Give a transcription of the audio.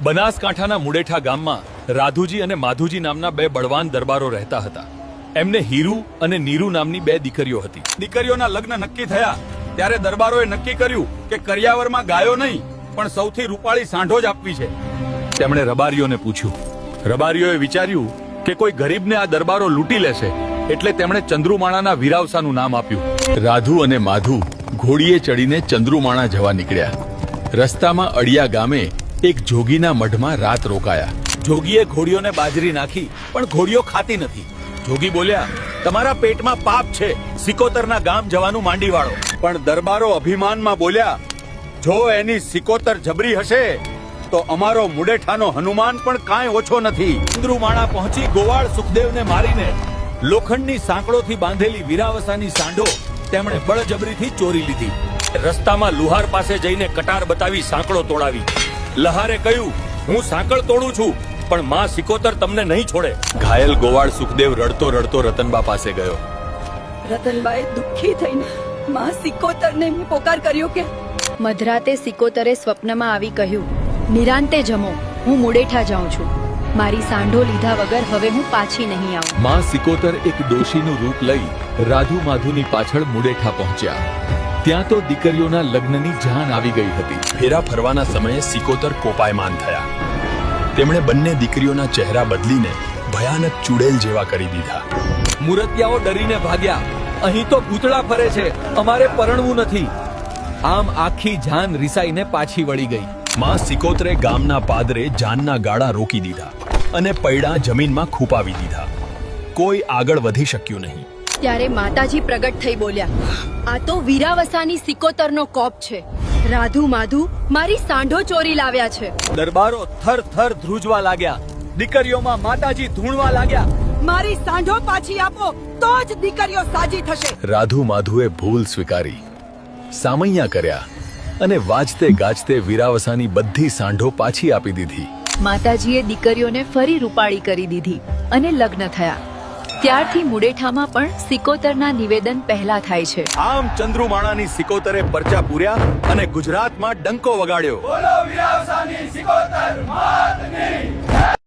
બનાસકાંઠાના મુડેઠા ગામમાં રાધુજી અને માધુજી નામના બે બળવાન દરબારો રહેતા હતા. એમને હીરુ અને નીરુ નામની બે દીકરીઓ હતી. દીકરીઓના લગ્ન નક્કી થયા ત્યારે દરબારોએ નક્કી કર્યું કે કરિયાવરમાં ગાયો નહીં પણ સૌથી રૂપાળી સાંઢો જ આપવી છે. તેમણે રબારીઓને પૂછ્યું. રબારીઓએ વિચાર્યું કે કોઈ ગરીબને આ દરબારો લૂંટી લેશે એટલે તેમણે ચંદ્રુમાણાના વીરાવસાનું નામ આપ્યું. રાધુ અને માધુ ઘોડીએ ચડીને ચંદ્રુમાણા જવા નીકળ્યા. રસ્તામાં અડિયા ગામે એક જોગીના મઢમાં રાત રોકાયા. જોગીએ ઘોડીઓને બાજરી નાખી પણ ઘોડીઓ ખાતી નથી. જોગી બોલ્યા, તમારા પેટમાં પાપ છે, સિકોતરના ગામ જવાનું માંડી વાળો. પણ દરબારો અભિમાનમાં બોલ્યા, જો એની સિકોતર જબરી હશે તો અમારો મુડેઠાનો હનુમાન પણ કાંઈ ઓછો નથી. ચંદ્રુમાણા પહોંચી ગોવાળ સુખદેવને મારીને લોખંડની સાંકળોથી બાંધેલી વીરાવસાની સાંઢો તેમણે બળજબરીથી ચોરી લીધી. રસ્તામાં લુહાર પાસે જઈને કટાર બતાવી સાંકળો તોડાવી. લહારે કહ્યું, હું સાંકળ તોડું છું પણ માં સિકોતર તમને નહીં છોડે. ઘાયલ ગોવાળ સુખદેવ રડતો રડતો રતનબા પાસે ગયો. રતનબાએ દુઃખી થઈને માં સિકોતરને પોકાર કર્યો કે મધરાતે સિકોતરે સ્વપ્નમાં આવી કહ્યું, નિરાંતે જમો, હું મુડેઠા જાઉં છું. મારી સાંઢો લીધા વગર હવે હું પાછી નહીં આવું. માં સિકોતર એક ડોશીનું રૂપ લઈ રાધુ માધુની પાછળ મુડેઠા પહોંચ્યા. ત્યાં તો દીકરીઓના લગ્નની જાન આવી ગઈ હતી. ફેરા ફરવાના સમયે સિકોતર કોપાયમાન થયા. તેમણે બંને દીકરીઓના ચહેરા બદલીને ભયાનક ચુડેલ જેવા કરી દીધા. મુરતિયાઓ ડરીને ભાગ્યા. અહીં તો ભૂતળા ફરે છે, અમારે પરણવું નથી. આમ આખી જાન રિસાઈને પાછી વળી ગઈ. માં સિકોતરે ગામના પાદરે જાનના ગાળા રોકી દીધા અને પૈડા જમીનમાં ખૂપાવી દીધા. કોઈ આગળ વધી શક્યું નહીં. ત્યારે માતાજી પ્રગટ થઈ બોલ્યા, આ તો વીરાવસાની સિકોતરનો કોપ છે. રાધુ માધુ મારી સાંઢો ચોરી લાવ્યા છે. દરબારો થર થર ધ્રુજવા લાગ્યા. દીકરીઓમાં માતાજી ધૂણવા લાગ્યા. મારી સાંઢો પાછી આપો તો જ દીકરીઓ સાજી થશે. રાધુ માધુએ ભૂલ સ્વીકારી, સામૈયા કર્યા અને વાજતે ગાજતે વીરાવસાની બધી સાંઢો પાછી આપી દીધી. માતાજીએ દીકરીઓને ફરી રૂપાળી કરી દીધી અને લગ્ન થયા. ત્યારથી મુડેઠામાં પણ સિકોતરના નિવેદન પહેલા થાય છે. આમ ચંદ્રુમાણાની સિકોતરે પરચા પૂર્યા અને ગુજરાતમાં ડંકો વગાડ્યો. બોલો વીરાવસાની સિકોતર માતની.